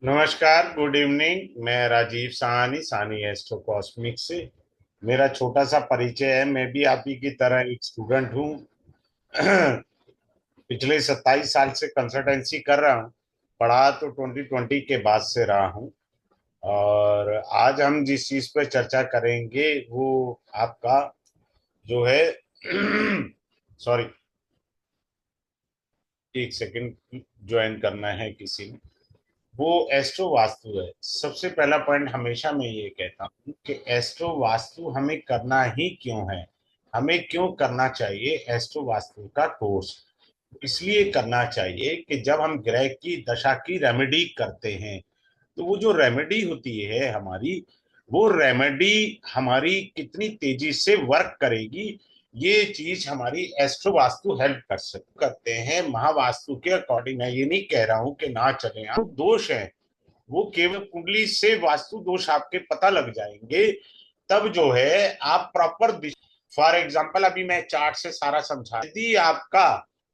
नमस्कार, good evening. मैं राजीव साहनी, सानी एस्ट्रो कॉस्मिक से। मेरा छोटा सा परिचय है। मैं भी आप ही की तरह एक स्टूडेंट हूँ। पिछले 27 साल से कंसल्टेंसी कर रहा हूँ। पढ़ा तो 2020 के बाद से रहा हूँ। और आज हम जिस चीज पर चर्चा करेंगे वो आपका जो है सॉरी, एक सेकंड, ज्वाइन करना है किसी ने। वो एस्ट्रो वास्तु है। सबसे पहला पॉइंट हमेशा मैं ये कहता हूँ कि एस्ट्रो वास्तु हमें करना ही क्यों है, हमें क्यों करना चाहिए एस्ट्रो वास्तु का कोर्स। इसलिए करना चाहिए कि जब हम ग्रह की दशा की रेमेडी करते हैं तो वो जो रेमेडी होती है हमारी, वो रेमेडी हमारी कितनी तेजी से वर्क करेगी, ये चीज हमारी एस्ट्रो वास्तु हेल्प करते हैं। महावास्तु के अकॉर्डिंग मैं ये नहीं कह रहा हूं कि ना चले, आप दोष है वो केवल कुंडली से वास्तु दोष आपके पता लग जाएंगे। तब जो है आप प्रॉपर, फॉर एग्जाम्पल अभी मैं चार्ट से सारा समझा, यदि आपका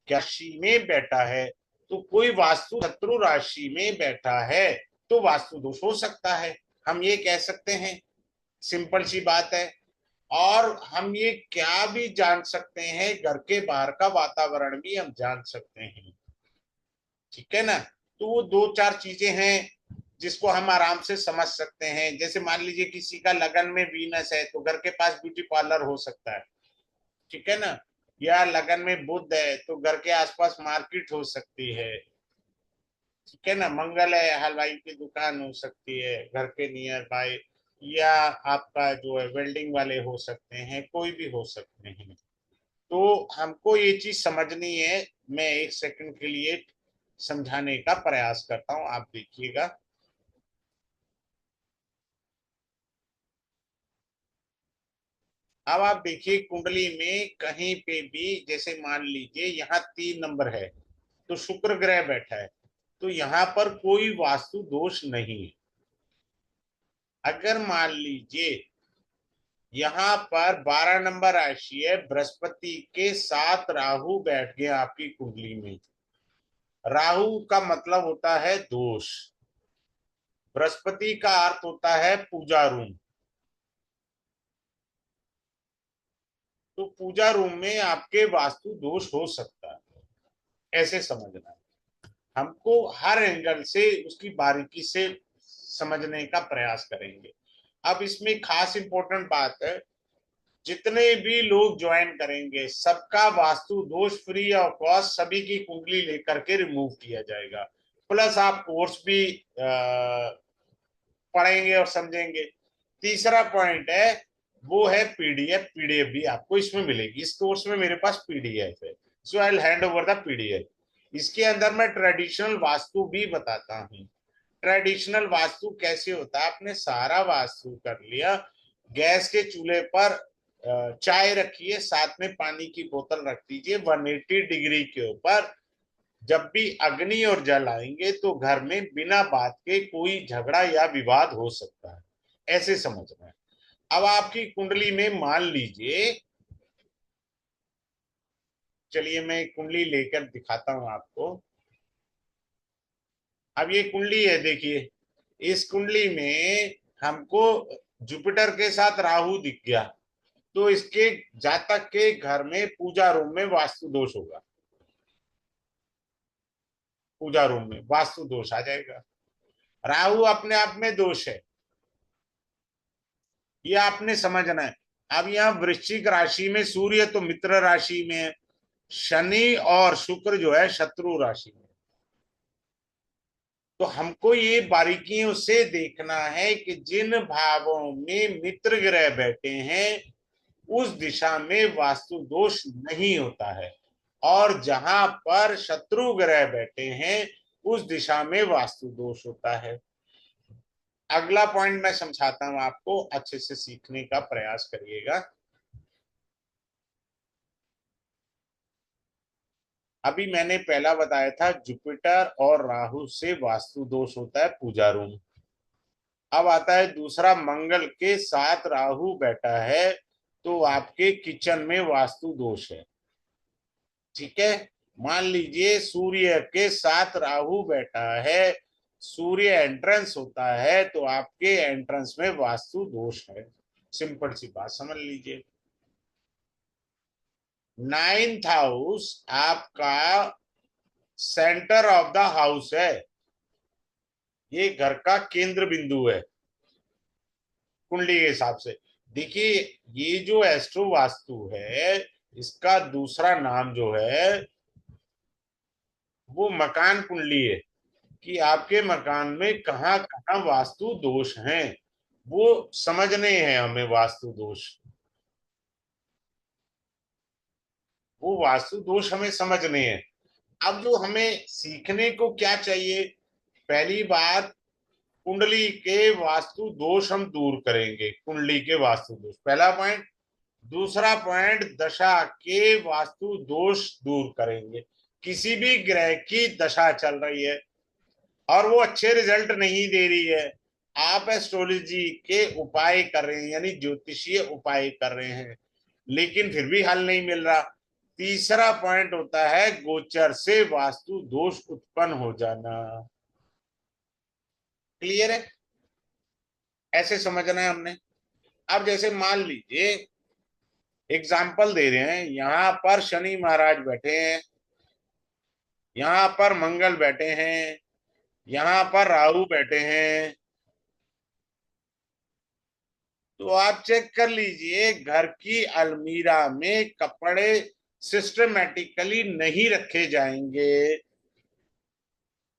क्या राशि में बैठा है तो कोई वास्तु शत्रु राशि में बैठा है तो वास्तु दोष हो सकता है, हम ये कह सकते हैं। सिंपल सी बात है। और हम ये क्या भी जान सकते हैं, घर के बाहर का वातावरण भी हम जान सकते हैं। ठीक है ना। तो वो दो चार चीजें हैं जिसको हम आराम से समझ सकते हैं। जैसे मान लीजिए किसी का लगन में वीनस है तो घर के पास ब्यूटी पार्लर हो सकता है। ठीक है ना। या लगन में बुध है तो घर के आसपास मार्केट हो सकती है। ठीक है ना। मंगल है, हलवाई की दुकान हो सकती है घर के नियर बाय। या आपका जो है वेल्डिंग वाले हो सकते हैं, कोई भी हो सकते हैं। तो हमको ये चीज समझनी है। मैं एक सेकंड के लिए समझाने का प्रयास करता हूं, आप देखिएगा। अब आप देखिए कुंडली में कहीं पे भी, जैसे मान लीजिए यहाँ 3 नंबर है तो शुक्र ग्रह बैठा है, तो यहाँ पर कोई वास्तु दोष नहीं है। अगर मान लीजिए यहाँ पर 12 नंबर राशि है, बृहस्पति के साथ राहु बैठ गया आपकी कुंडली में। राहु का मतलब होता है दोष। बृहस्पति का अर्थ होता है पूजा रूम। तो पूजा रूम में आपके वास्तु दोष हो सकता है, ऐसे समझना है। हमको हर एंगल से उसकी बारीकी से समझने का प्रयास करेंगे। अब इसमें खास इंपॉर्टेंट बात है, जितने भी लोग ज्वाइन करेंगे सबका वास्तु दोष फ्री ऑफ कॉस्ट सभी की कुंडली लेकर के रिमूव किया जाएगा। प्लस आप कोर्स भी पढ़ेंगे और समझेंगे। तीसरा पॉइंट है वो है पीडीएफ। पीडीएफ भी आपको इसमें मिलेगी। इस कोर्स में मेरे पास पीडीएफ है, so I will hand over the PDF. इसके अंदर मैं ट्रेडिशनल वास्तु भी बताता हूँ। ट्रेडिशनल वास्तु कैसे होता है, आपने सारा वास्तु कर लिया, गैस के चूल्हे पर चाय रखिए, साथ में पानी की बोतल रख दीजिए 180 डिग्री के ऊपर। जब भी अग्नि और जल आएंगे तो घर में बिना बात के कोई झगड़ा या विवाद हो सकता है, ऐसे समझना है। अब आपकी कुंडली में मान लीजिए, चलिए मैं कुंडली लेकर दिखाता हूं आपको। अब ये कुंडली है, देखिए। इस कुंडली में हमको जुपिटर के साथ राहु दिख गया, तो इसके जातक के घर में पूजा रूम में वास्तु दोष होगा। पूजा रूम में वास्तु दोष आ जाएगा। राहु अपने आप में दोष है, ये आपने समझना है। अब यहाँ वृश्चिक राशि में सूर्य तो मित्र राशि में है, शनि और शुक्र जो है शत्रु राशि में। तो हमको ये बारीकियों से देखना है कि जिन भावों में मित्र ग्रह बैठे हैं उस दिशा में वास्तु दोष नहीं होता है, और जहां पर शत्रु ग्रह बैठे हैं उस दिशा में वास्तु दोष होता है। अगला पॉइंट मैं समझाता हूं आपको, अच्छे से सीखने का प्रयास करिएगा। अभी मैंने पहला बताया था जुपिटर और राहु से वास्तु दोष होता है पूजा रूम। अब आता है दूसरा, मंगल के साथ राहु बैठा है तो आपके किचन में वास्तु दोष है। ठीक है। मान लीजिए सूर्य के साथ राहु बैठा है सूर्य एंट्रेंस होता है तो आपके एंट्रेंस में वास्तु दोष है। सिंपल सी बात समझ लीजिए। नाइन्थ हाउस आपका सेंटर ऑफ द हाउस है, ये घर का केंद्र बिंदु है कुंडली के हिसाब से। देखिए, ये जो एस्ट्रो वास्तु है, इसका दूसरा नाम जो है वो मकान कुंडली है, कि आपके मकान में कहाँ कहाँ वास्तु दोष हैं, वो समझने हैं हमें वास्तु दोष। वो वास्तु दोष हमें समझने हैं। अब जो हमें सीखने को क्या चाहिए, पहली बात, कुंडली के वास्तु दोष हम दूर करेंगे, कुंडली के वास्तु दोष, पहला पॉइंट। दूसरा पॉइंट, दशा के वास्तु दोष दूर करेंगे। किसी भी ग्रह की दशा चल रही है और वो अच्छे रिजल्ट नहीं दे रही है, आप एस्ट्रोलॉजी के उपाय कर रहे हैं, यानी ज्योतिषीय उपाय कर रहे हैं, लेकिन फिर भी हल नहीं मिल रहा। तीसरा पॉइंट होता है गोचर से वास्तु दोष उत्पन्न हो जाना। क्लियर है? ऐसे समझना है हमने। अब जैसे मान लीजिए, एग्जाम्पल दे रहे हैं, यहां पर शनि महाराज बैठे हैं, यहां पर मंगल बैठे हैं, यहां पर राहु बैठे हैं, तो आप चेक कर लीजिए, घर की अलमीरा में कपड़े सिस्टमेटिकली नहीं रखे जाएंगे,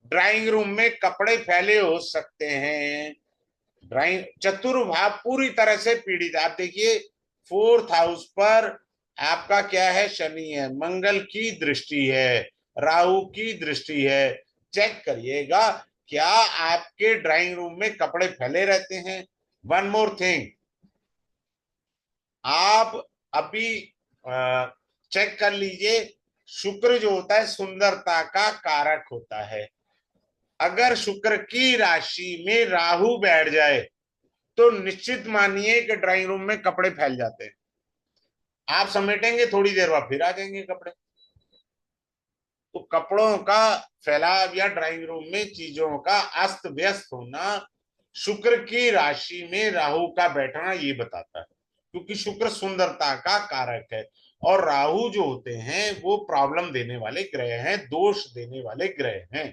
ड्राइंग रूम में कपड़े फैले हो सकते हैं, ड्राइंग चतुर्भाव पूरी तरह से पीड़ित। आप देखिए, फोर्थ हाउस पर आपका क्या है, शनि है, मंगल की दृष्टि है, राहु की दृष्टि है। चेक करिएगा, क्या आपके ड्राइंग रूम में कपड़े फैले रहते हैं? वन मोर थिंग, आप अभी चेक कर लीजिए, शुक्र जो होता है सुंदरता का कारक होता है। अगर शुक्र की राशि में राहु बैठ जाए तो निश्चित मानिए कि ड्राइंग रूम में कपड़े फैल जाते हैं। आप समेटेंगे, थोड़ी देर बाद फिर आ जाएंगे कपड़े। तो कपड़ों का फैलाव या ड्राइंग रूम में चीजों का अस्त व्यस्त होना शुक्र की राशि में राहु का बैठना ये बताता है, क्योंकि शुक्र सुंदरता का कारक है और राहु जो होते हैं वो प्रॉब्लम देने वाले ग्रह हैं, दोष देने वाले ग्रह हैं।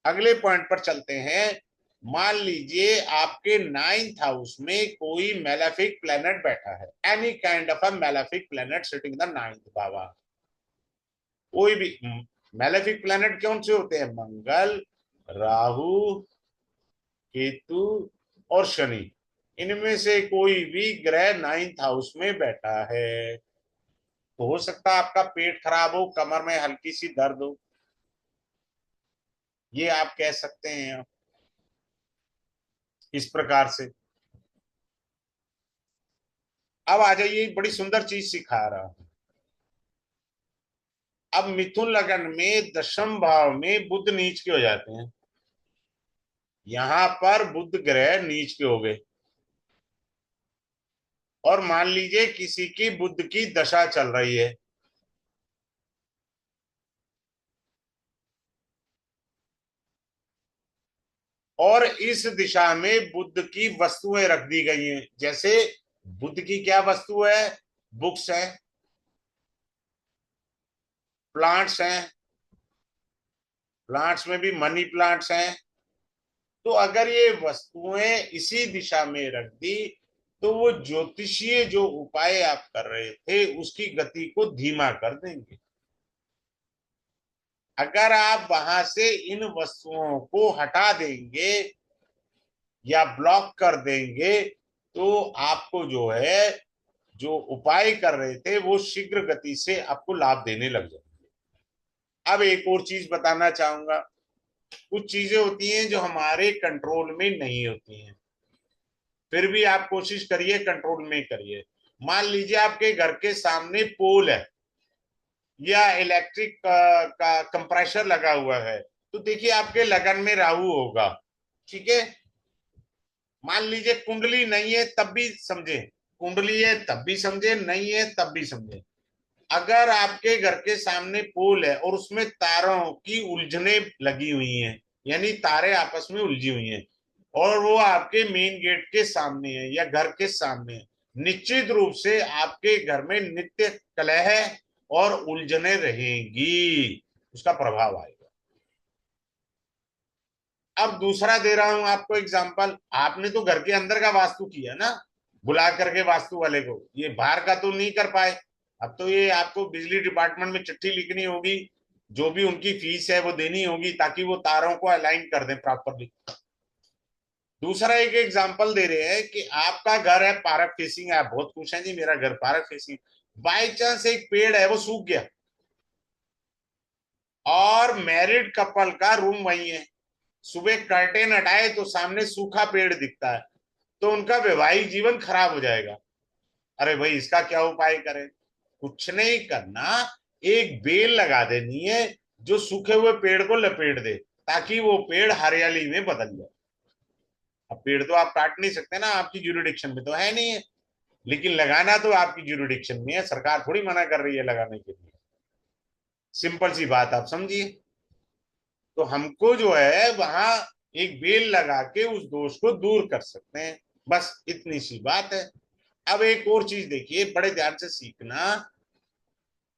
अगले पॉइंट पर चलते हैं। मान लीजिए आपके नाइन्थ हाउस में कोई मेलेफिक प्लेनेट बैठा है, any kind of a malefic planet sitting the ninth भावा। कोई भी मेलेफिक प्लेनेट कौन से होते हैं? मंगल, राहु, केतु और शनि। इनमें से कोई भी ग्रह नाइन्थ हाउस में बैठा है तो हो सकता है आपका पेट खराब हो, कमर में हल्की सी दर्द हो, ये आप कह सकते हैं इस प्रकार से। अब आ जाइए, बड़ी सुंदर चीज सिखा रहा हूं। अब मिथुन लगन में दशम भाव में बुध नीच के हो जाते हैं, यहां पर बुध ग्रह नीच के हो गए, और मान लीजिए किसी की बुध की दशा चल रही है, और इस दिशा में बुध की वस्तुएं रख दी गई हैं। जैसे बुध की क्या वस्तु है? बुक्स हैं, प्लांट्स हैं, प्लांट्स में भी मनी प्लांट्स हैं। तो अगर ये वस्तुएं इसी दिशा में रख दी तो वो ज्योतिषीय जो उपाय आप कर रहे थे उसकी गति को धीमा कर देंगे। अगर आप वहां से इन वस्तुओं को हटा देंगे या ब्लॉक कर देंगे तो आपको जो है, जो उपाय कर रहे थे वो शीघ्र गति से आपको लाभ देने लग जाएंगे। अब एक और चीज बताना चाहूंगा, कुछ चीजें होती हैं जो हमारे कंट्रोल में नहीं होती हैं, फिर भी आप कोशिश करिए कंट्रोल में करिए। मान लीजिए आपके घर के सामने पोल है या इलेक्ट्रिक का कंप्रेसर लगा हुआ है, तो देखिए आपके लगन में राहु होगा, ठीक है। मान लीजिए कुंडली नहीं है तब भी समझे, कुंडली है तब भी समझे, नहीं है तब भी समझे। अगर आपके घर के सामने पोल है और उसमें तारों की उलझने लगी हुई हैं, यानी तारे आपस में उलझी हुई हैं और वो आपके मेन गेट के सामने है या घर के सामने है, निश्चित रूप से आपके घर में नित्य कलह और उलझने रहेंगी, उसका प्रभाव आएगा। अब दूसरा दे रहा हूं आपको एग्जांपल। आपने तो घर के अंदर का वास्तु किया ना, बुला करके वास्तु वाले को, ये बाहर का तो नहीं कर पाए। अब तो ये आपको बिजली डिपार्टमेंट में चिट्ठी लिखनी होगी, जो भी उनकी फीस है वो देनी होगी, ताकि वो तारों को अलाइन कर दें प्रॉपरली। दूसरा एक एग्जांपल दे रहे हैं कि आपका घर है पार्क फेसिंग, आप बहुत खुश हैं जी मेरा घर पार्क फेसिंग, बाई चांस एक पेड़ है वो सूख गया और मैरिड कपल का रूम वही है, सुबह कर्टेन हटाए तो सामने सूखा पेड़ दिखता है, तो उनका वैवाहिक जीवन खराब हो जाएगा। अरे भाई इसका क्या उपाय करें? कुछ नहीं करना, एक बेल लगा देनी है जो सूखे हुए पेड़ को लपेट दे, ताकि वो पेड़ हरियाली में बदल जाए। अब पेड़ तो आप काट नहीं सकते ना, आपकी ज्यूरिडिक्शन में तो है नहीं है, लेकिन लगाना तो आपकी ज्यूरिडिक्शन में है, सरकार थोड़ी मना कर रही है लगाने के लिए। सिंपल सी बात आप समझिए। तो हमको जो है वहां एक बेल लगा के उस दोष को दूर कर सकते हैं, बस इतनी सी बात है। अब एक और चीज देखिए, बड़े ध्यान से सीखना।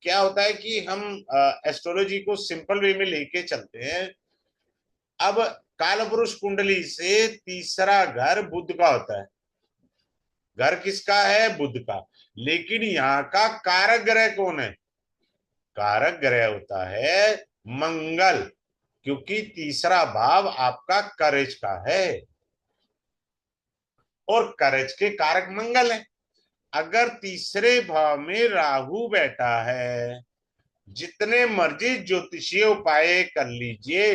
क्या होता है कि हम एस्ट्रोलॉजी को सिंपल वे में लेके चलते हैं। अब कालपुरुष कुंडली से तीसरा घर बुध का होता है। घर किसका है? बुध का। लेकिन यहाँ का कारक ग्रह कौन है? कारक ग्रह होता है मंगल, क्योंकि तीसरा भाव आपका करेज का है और करेज के कारक मंगल है। अगर तीसरे भाव में राहु बैठा है, जितने मर्जी ज्योतिषीय उपाय कर लीजिए,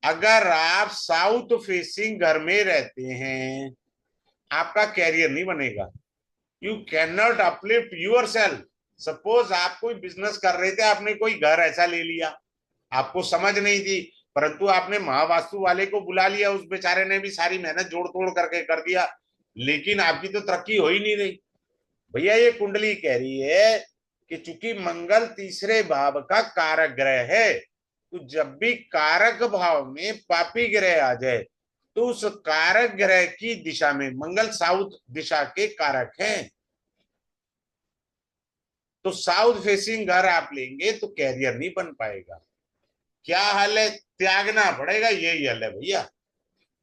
अगर आप साउथ फेसिंग घर में रहते हैं, आपका कैरियर नहीं बनेगा। You can not uplift yourself. Suppose आप कोई बिजनेस कर रहे थे, आपने कोई घर ऐसा ले लिया, आपको समझ नहीं थी, परंतु आपने महावास्तु वाले को बुला लिया, उस बेचारे ने भी सारी मेहनत जोड़ तोड़ करके कर दिया, लेकिन आपकी तो तरक्की हो ही नहीं रही। भैया ये कुंडली कह रही है कि चूंकि मंगल तीसरे भाव का कारक ग्रह है, तो जब भी कारक भाव में पापी ग्रह आ जाए, तो उस कारक ग्रह की दिशा में, मंगल साउथ दिशा के कारक हैं, तो साउथ फेसिंग घर आप लेंगे तो कैरियर नहीं बन पाएगा। क्या हल है? त्यागना पड़ेगा, यही हल है भैया।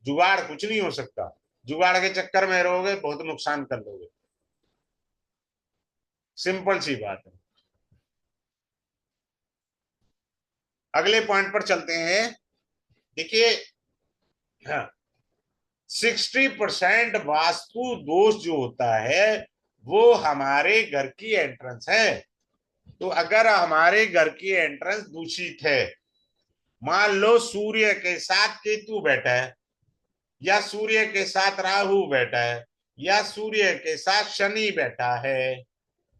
जुगाड़ कुछ नहीं हो सकता, जुगाड़ के चक्कर में रहोगे बहुत नुकसान कर लोगे, सिंपल सी बात है। अगले पॉइंट पर चलते हैं। देखिए, हाँ, 60% वास्तु दोष जो होता है वो हमारे घर की एंट्रेंस है। तो अगर हमारे घर की एंट्रेंस दूषित है, मान लो सूर्य के साथ केतु बैठा है, या सूर्य के साथ राहु बैठा है, या सूर्य के साथ शनि बैठा है,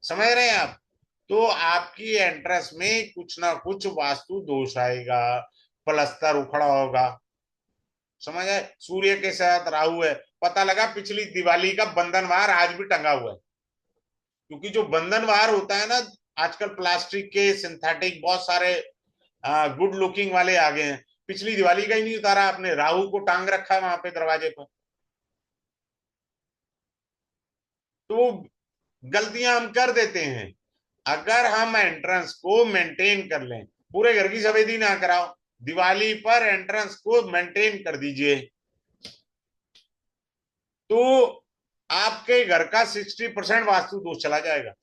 समझ रहे हैं आप, तो आपकी एंट्रेंस में कुछ ना कुछ वास्तु दोष आएगा, प्लस्तर उखड़ा होगा। समझ आए? सूर्य के साथ राहु है, पता लगा पिछली दिवाली का बंधनवार आज भी टंगा हुआ है, क्योंकि जो बंधनवार होता है ना, आजकल प्लास्टिक के सिंथेटिक बहुत सारे गुड लुकिंग वाले आ गए हैं, पिछली दिवाली का ही नहीं उतारा आपने, राहु को टांग रखा है वहां पे दरवाजे पर। तो गलतियां हम कर देते हैं। अगर हम एंट्रेंस को मेंटेन कर लें, पूरे घर की सफेदी ना कराओ, दिवाली पर एंट्रेंस को मेंटेन कर दीजिए, तो आपके घर का 60% वास्तु दोष चला जाएगा।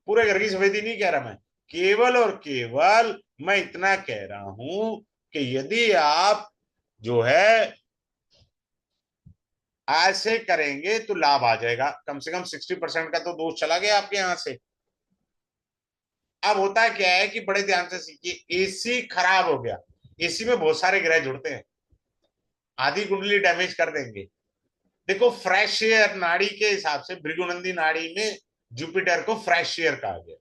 पूरे घर की सफेदी नहीं कह रहा मैं, केवल और केवल मैं इतना कह रहा हूं कि यदि आप जो है ऐसे करेंगे तो लाभ आ जाएगा, कम से कम 60% का तो दोष चला गया आपके यहां से। अब होता क्या है कि बड़े ध्यान से सीखिए, एसी खराब हो गया, एसी में बहुत सारे ग्रह जुड़ते हैं, आधी कुंडली डैमेज कर देंगे। देखो फ्रेश एयर नाड़ी के हिसाब से भृगुनंदी नाड़ी में जुपिटर को फ्रेश एयर कहा गया।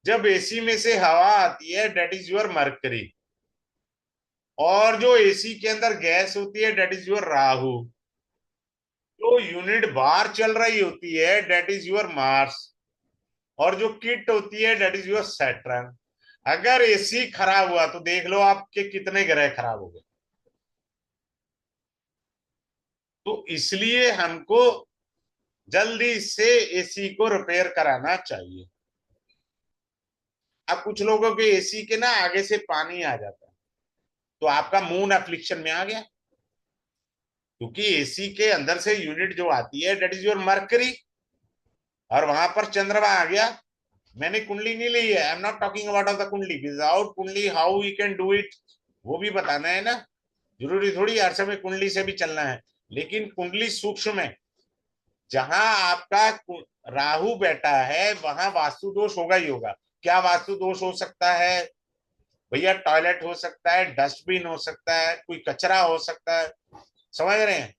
जब एसी में से हवा आती है, डेट इज योर मरकरी, और जो एसी के अंदर गैस होती है, डेट इज योर राहु। जो यूनिट बाहर चल रही होती है, डेट इज योर मार्स, और जो किट होती है, डेट इज योर सैटर्न। अगर एसी खराब हुआ तो देख लो आपके कितने ग्रह खराब हो गए। तो इसलिए हमको जल्दी से एसी को रिपेयर कराना चाहिए। अब कुछ लोगों के एसी के ना आगे से पानी आ जाता है, तो आपका मून एफ्लिक्शन में आ गया, क्योंकि एसी के अंदर से यूनिट जो आती है डेट इज योर मरकरी, और वहां पर चंद्रमा आ गया। मैंने कुंडली नहीं ली है, I am not talking about of the kundli, without kundli how we can do it, वो भी बताना है ना। जरूरी थोड़ी हर समय कुंडली से भी चलना है, लेकिन कुंडली सूक्ष्म है। जहां आपका राहु बैठा है वहां वास्तु दोष होगा ही होगा। क्या वास्तु दोष हो सकता है भैया? टॉयलेट हो सकता है, डस्टबिन हो सकता है, कोई कचरा हो सकता है, समझ रहे हैं?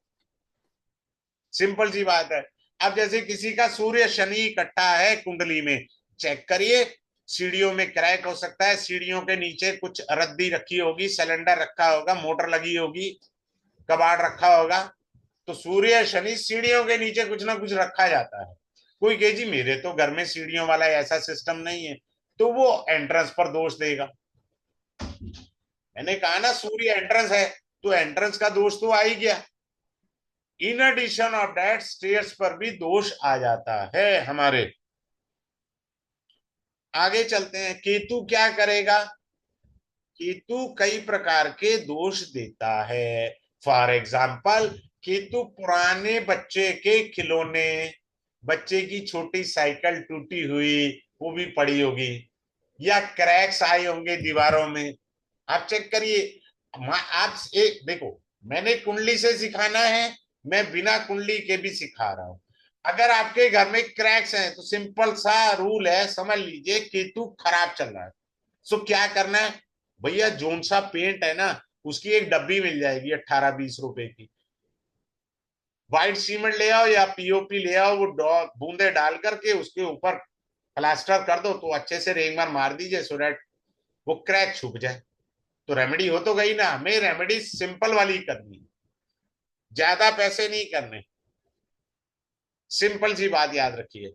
सिंपल सी बात है। अब जैसे किसी का सूर्य शनि इकट्ठा है कुंडली में, चेक करिए, सीढ़ियों में क्रैक हो सकता है, सीढ़ियों के नीचे कुछ रद्दी रखी होगी, सिलेंडर रखा होगा, मोटर लगी होगी, कबाड़ रखा होगा। तो सूर्य शनि सीढ़ियों के नीचे कुछ ना कुछ रखा जाता है। कोई कहे जी मेरे तो घर में सीढ़ियों वाला ऐसा सिस्टम नहीं है, तो वो एंट्रेंस पर दोष देगा। मैंने कहा ना सूर्य एंट्रेंस है, तो एंट्रेंस का दोष तो आ ही गया। In addition of that stairs पर भी दोष आ जाता है हमारे। आगे चलते हैं, केतु क्या करेगा? केतु कई प्रकार के दोष देता है। फॉर एग्जाम्पल, केतु पुराने बच्चे के खिलौने, बच्चे की छोटी साइकिल टूटी हुई वो भी पड़ी होगी, या क्रैक्स आए होंगे दीवारों में। आप चेक करिए। आप एक देखो, मैंने कुंडली से सिखाना है, मैं बिना कुंडली के भी सिखा रहा हूं। अगर आपके घर में क्रैक्स हैं तो सिंपल सा रूल है, समझ लीजिए केतु खराब चल रहा है। सो क्या करना है भैया? जोन सा पेंट है ना, उसकी एक डब्बी मिल जाएगी 18-20 रुपए की, व्हाइट सीमेंट ले आओ या पीओपी ले आओ, वो बूंदे डाल करके उसके ऊपर प्लास्टर कर दो, तो अच्छे से रेंग मार दीजिए, सो दैट वो क्रैक छुप जाए। तो रेमेडी हो तो गई ना। हमें रेमेडी सिंपल वाली करनी, ज्यादा पैसे नहीं करने। सिंपल सी बात याद रखिए,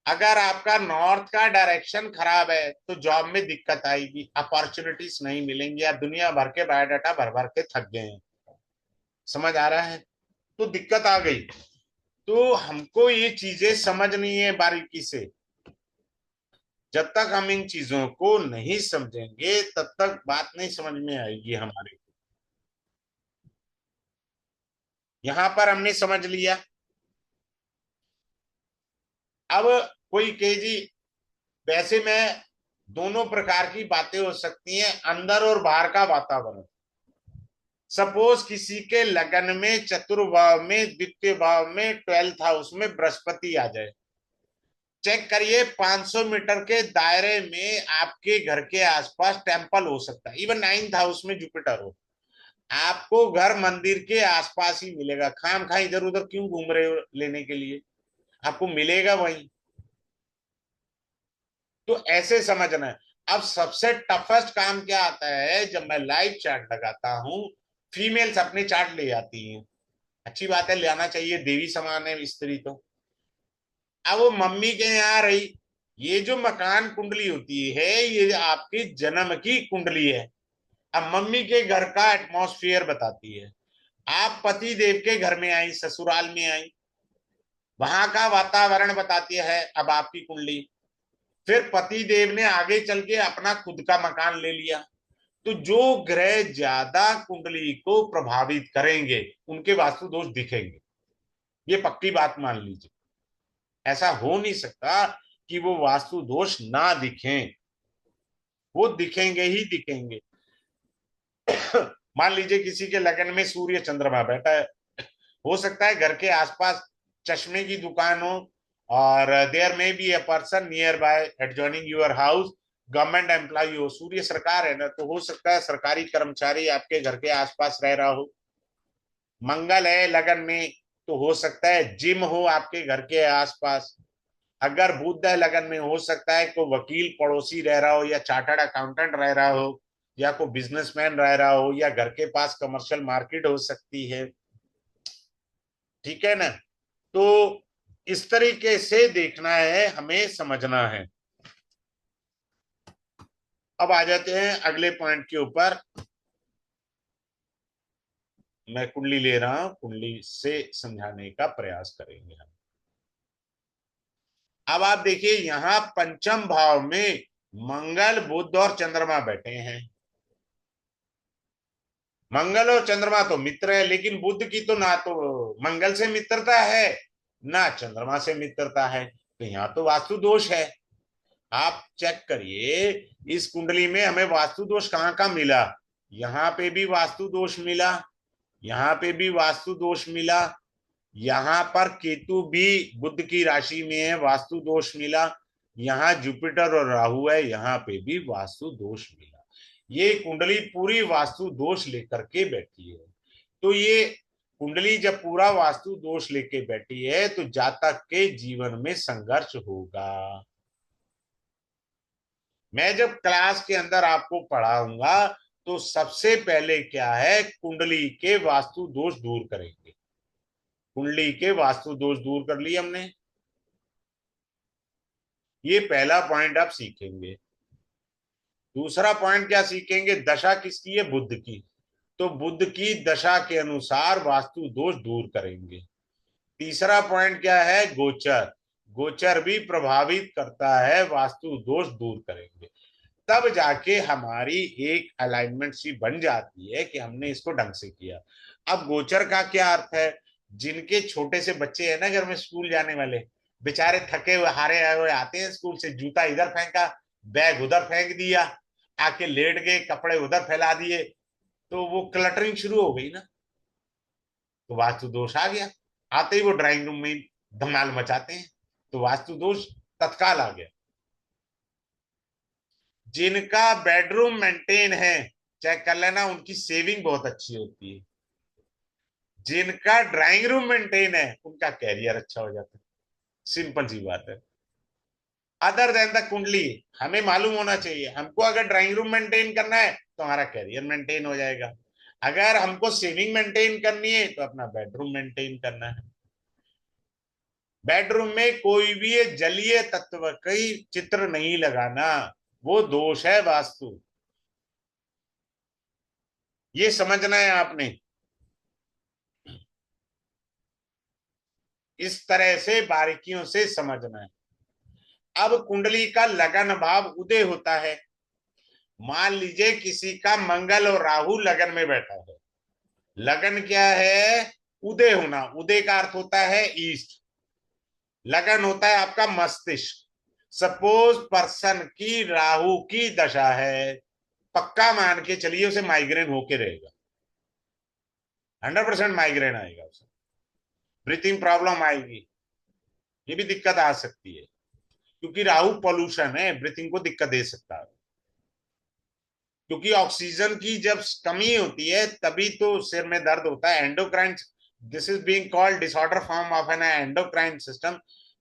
अगर आपका नॉर्थ का डायरेक्शन खराब है तो जॉब में दिक्कत आएगी, अपॉर्चुनिटीज नहीं मिलेंगी, आप दुनिया भर के बायोडाटा भर भर के थक गए हैं। समझ आ रहा है? तो दिक्कत आ गई। तो हमको ये चीजें समझनी है बारीकी से। जब तक हम इन चीजों को नहीं समझेंगे तब तक बात नहीं समझ में आएगी हमारी। यहां पर हमने समझ लिया। अब कोई कहे जी वैसे मैं, दोनों प्रकार की बातें हो सकती हैं, अंदर और बाहर का वातावरण। सपोज किसी के लगन में चतुर्भाव में, द्वितीय भाव में, 12th हाउस में बृहस्पति आ जाए, चेक करिए 500 मीटर के दायरे में आपके घर के आसपास टेम्पल हो सकता है, इवन 9th हाउस में जुपिटर हो, आपको घर मंदिर के आसपास ही मिलेगा। खाम खा इधर उधर क्यों घूम रहे हो लेने के लिए, आपको मिलेगा वहीं। तो ऐसे समझना है। अब सबसे टफेस्ट काम क्या आता है, जब मैं लाइव चार्ट लगाता हूं, फीमेल्स अपने चार्ट ले आती हैं। अच्छी बात है, ले आना चाहिए, देवी समान है स्त्री तो। अब वो मम्मी के यहाँ रही, ये जो मकान कुंडली होती है ये आपके जन्म की कुंडली है। अब मम्मी के घर का एटमॉस्फेयर बताती है। आप पति देव के घर में आई, ससुराल में आई, वहां का वातावरण बताती है अब आपकी कुंडली। फिर पति देव ने आगे चल के अपना खुद का मकान ले लिया, तो जो ग्रह ज्यादा कुंडली को प्रभावित करेंगे उनके वास्तु दोष दिखेंगे। ये पक्की बात मान लीजिए। ऐसा हो नहीं सकता कि वो वास्तु दोष ना दिखें, वो दिखेंगे ही दिखेंगे। मान लीजिए किसी के लगन में सूर्य चंद्रमा बैठा है, हो सकता है घर के आसपास चश्मे की दुकान हो, और there may be a person near by adjoining your house, government employ हो, सूर्य सरकार है ना, तो हो सकता है सरकारी कर्मचारी आपके घर के आसपास रह रहा हो। मंगल है लगन में, तो हो सकता है जिम हो आपके घर के आसपास। अगर बुध है लगन में, हो सकता है कोई वकील पड़ोसी रह रहा हो, या चार्टर्ड अकाउंटेंट रह रहा हो, या कोई बिजनेसमैन रह रहा हो, या घर के पास कमर्शियल मार्केट हो सकती है। ठीक है ना? तो इस तरीके से देखना है, हमें समझना है। अब आ जाते हैं अगले पॉइंट के ऊपर। मैं कुंडली ले रहा हूं, कुंडली से समझाने का प्रयास करेंगे हम। अब आप देखिए यहां पंचम भाव में मंगल, बुध और चंद्रमा बैठे हैं। मंगल और चंद्रमा तो मित्र है, लेकिन बुध की तो ना तो मंगल से मित्रता है ना चंद्रमा से मित्रता है, तो यहाँ तो वास्तु दोष है। आप चेक करिए इस कुंडली में हमें वास्तु दोष कहाँ का मिला। यहाँ पे भी वास्तु दोष मिला, यहाँ पे भी वास्तु दोष मिला, यहाँ पर केतु भी बुध की राशि में है, वास्तु दोष मिला। यहाँ जुपिटर और राहु है, यहाँ पे भी वास्तु दोष मिला। ये कुंडली पूरी वास्तु दोष लेकर के बैठी है। तो ये कुंडली जब पूरा वास्तु दोष लेके बैठी है तो जातक के जीवन में संघर्ष होगा। मैं जब क्लास के अंदर आपको पढ़ाऊंगा तो सबसे पहले क्या है, कुंडली के वास्तु दोष दूर करेंगे। कुंडली के वास्तु दोष दूर कर लिए हमने, ये पहला पॉइंट आप सीखेंगे। दूसरा पॉइंट क्या सीखेंगे, दशा किसकी है, बुध की। तो बुध की दशा के अनुसार वास्तु दोष दूर करेंगे। तीसरा पॉइंट क्या है, गोचर। गोचर भी प्रभावित करता है, वास्तु दोष दूर करेंगे। तब जाके हमारी एक अलाइनमेंट सी बन जाती है कि हमने इसको ढंग से किया। अब गोचर का क्या अर्थ है, जिनके छोटे से बच्चे हैं ना घर में स्कूल जाने वाले, बेचारे थके हुए हारे आए हुए आते हैं स्कूल से, जूता इधर फेंका, बैग उधर फेंक दिया, आके लेट गए, कपड़े उधर फैला दिए, तो वो क्लटरिंग शुरू हो गई ना, तो वास्तु दोष आ गया। आते ही वो ड्राइंग रूम में धमाल मचाते हैं, तो वास्तु दोष तत्काल आ गया। जिनका बेडरूम मेंटेन है, चेक कर लेना, उनकी सेविंग बहुत अच्छी होती है। जिनका ड्राइंग रूम मेंटेन है उनका कैरियर अच्छा हो जाता है, सिंपल सी बात है। अदर देन द कुंडली, हमें मालूम होना चाहिए हमको अगर ड्राइंग रूम मेंटेन करना है तो हमारा कैरियर मेंटेन हो जाएगा, अगर हमको सेविंग मेंटेन करनी है तो अपना बेडरूम मेंटेन करना है। बेडरूम में कोई भी जलीय तत्व कई चित्र नहीं लगाना, वो दोष है वास्तु। ये समझना है आपने, इस तरह से बारीकियों से समझना है। अब कुंडली का लगन भाव उदय होता है। मान लीजिए किसी का मंगल और राहु लगन में बैठा है। लगन क्या है, उदय होना। उदय का अर्थ होता है ईस्ट, लगन होता है आपका मस्तिष्क। सपोज पर्सन की राहु की दशा है, पक्का मान के चलिए उसे माइग्रेन होके रहेगा, 100% माइग्रेन आएगा उसे, ब्रीथिंग प्रॉब्लम आएगी, ये भी दिक्कत आ सकती है, क्योंकि राहु पॉल्यूशन है, ब्रीथिंग को दिक्कत दे सकता है। क्योंकि ऑक्सीजन की जब कमी होती है तभी तो सिर में दर्द होता है, endocrine. This is being called disorder form of an endocrine system,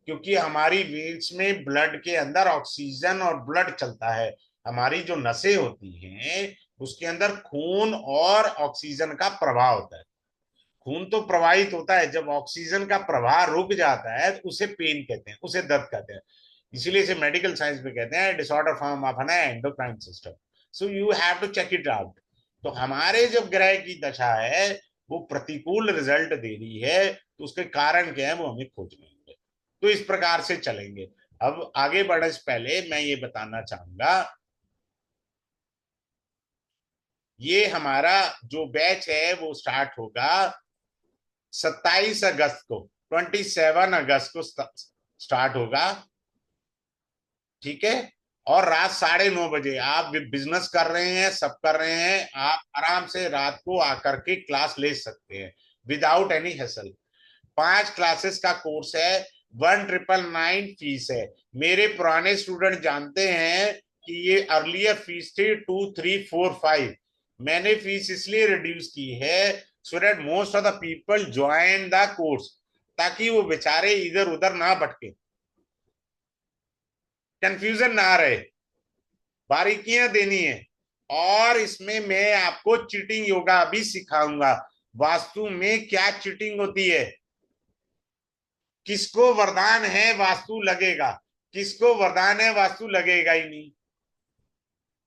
क्योंकि हमारी वेन्स में ब्लड के अंदर ऑक्सीजन और ब्लड चलता है। हमारी जो नसें होती हैं उसके अंदर खून और ऑक्सीजन का प्रवाह होता है। खून तो प्रवाहित होता है, जब ऑक्सीजन का प्रवाह रुक जाता है तो उसे पेन कहते हैं, उसे दर्द कहते हैं। इसीलिए इसे मेडिकल साइंस में कहते हैं disorder form of an endocrine system. So you have to check it out. तो हमारे जब ग्रह की दशा है वो प्रतिकूल रिजल्ट दे रही है, तो उसके कारण क्या है वो हमें खोजने होंगे। तो इस प्रकार से चलेंगे। अब आगे बढ़ने से पहले मैं ये बताना चाहूंगा, ये हमारा जो बैच है वो स्टार्ट होगा 27 अगस्त को, 27 अगस्त को स्टार्ट होगा, ठीक है। और रात 9:30 बजे, आप बिजनेस कर रहे हैं, सब कर रहे हैं, आप आराम से रात को आकर के क्लास ले सकते हैं विदाउट एनी हेसल। 5 क्लासेस का कोर्स है, 1999 फीस है। मेरे पुराने स्टूडेंट जानते हैं कि ये अर्लियर फीस थी 2345। मैंने फीस इसलिए रिड्यूस की है so that most of the people join the course, ताकि वो बेचारे इधर उधर ना भटके, कंफ्यूजन ना रहे, बारीकियां देनी है। और इसमें मैं आपको चीटिंग योगा भी सिखाऊंगा। वास्तु में क्या चीटिंग होती है, किसको वरदान है वास्तु लगेगा, किसको वरदान है वास्तु लगेगा ही नहीं,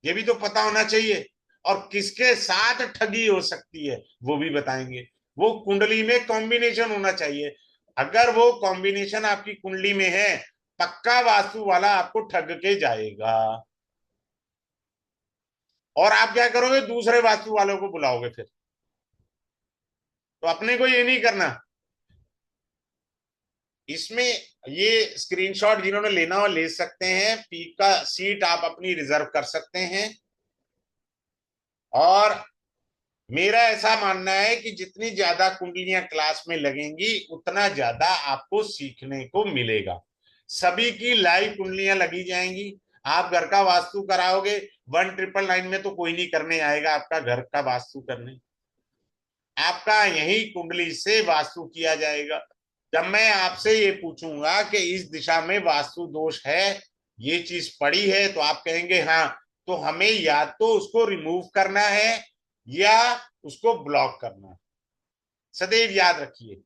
ये भी तो पता होना चाहिए। और किसके साथ ठगी हो सकती है वो भी बताएंगे। वो कुंडली में कॉम्बिनेशन होना चाहिए। अगर वो कॉम्बिनेशन आपकी कुंडली में है, पक्का वास्तु वाला आपको ठग के जाएगा। और आप क्या करोगे, दूसरे वास्तु वालों को बुलाओगे फिर। तो अपने को ये नहीं करना। इसमें ये स्क्रीनशॉट जिन्होंने लेना हो ले सकते हैं, पी का सीट आप अपनी रिजर्व कर सकते हैं। और मेरा ऐसा मानना है कि जितनी ज्यादा कुंडलियां क्लास में लगेंगी उतना ज्यादा आपको सीखने को मिलेगा। सभी की लाइव कुंडलियां लगी जाएंगी। आप घर का वास्तु कराओगे, 1999 में तो कोई नहीं करने आएगा आपका घर का वास्तु करने। आपका यही कुंडली से वास्तु किया जाएगा। जब मैं आपसे ये पूछूंगा कि इस दिशा में वास्तु दोष है, ये चीज पड़ी है, तो आप कहेंगे हाँ, तो हमें या तो उसको रिमूव करना है या उसको ब्लॉक करना है। सदैव याद रखिए,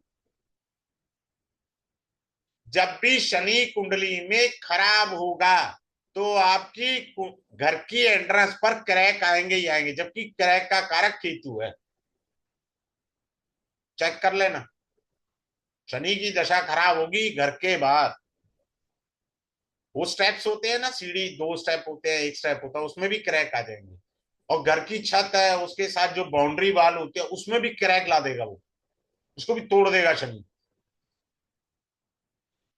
जब भी शनि कुंडली में खराब होगा तो आपकी घर की एंट्रेंस पर क्रैक आएंगे ही आएंगे, जबकि क्रैक का कारक केतु है। चेक कर लेना। शनि की दशा खराब होगी घर के बाद, वो स्टेप्स होते हैं ना, सीढ़ी 2 स्टेप होते हैं, 1 स्टेप होता है, उसमें भी क्रैक आ जाएंगे। और घर की छत है उसके साथ जो बाउंड्री वाल होती है उसमें भी क्रैक ला देगा वो, उसको भी तोड़ देगा शनि।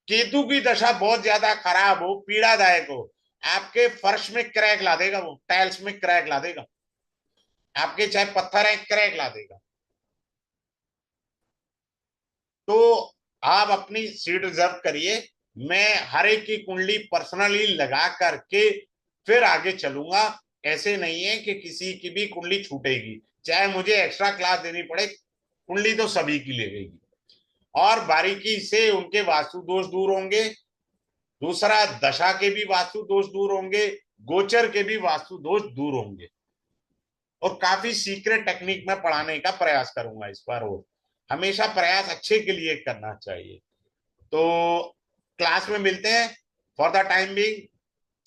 केतु की दशा बहुत ज्यादा खराब हो, पीड़ादायक हो, आपके फर्श में क्रैक ला देगा, वो टाइल्स में क्रैक ला देगा, आपके चाहे पत्थर है क्रैक ला देगा। तो आप अपनी सीट रिजर्व करिए। मैं हर एक की कुंडली पर्सनली लगा करके फिर आगे चलूंगा। ऐसे नहीं है कि किसी की भी कुंडली छूटेगी, चाहे मुझे एक्स्ट्रा क्लास देनी पड़े, कुंडली तो सभी की लगेगी। और बारीकी से उनके वास्तु दोष दूर होंगे। दूसरा, दशा के भी वास्तु दोष दूर होंगे, गोचर के भी वास्तु दोष दूर होंगे। और काफी सीक्रेट टेक्निक में पढ़ाने का प्रयास करूंगा इस बार। और हमेशा प्रयास अच्छे के लिए करना चाहिए। तो क्लास में मिलते हैं। फॉर द टाइम बिंग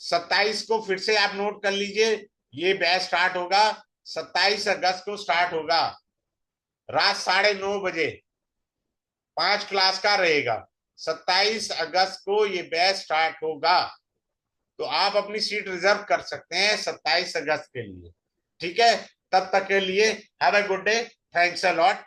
27 को फिर से आप नोट कर लीजिए, ये बैच स्टार्ट होगा। 27 अगस्त को स्टार्ट होगा, रात 9:30 बजे। 5 क्लास का रहेगा। 27 अगस्त को ये बैच स्टार्ट होगा। तो आप अपनी सीट रिजर्व कर सकते हैं 27 अगस्त के लिए। ठीक है, तब तक के लिए have a good day. Thanks a lot.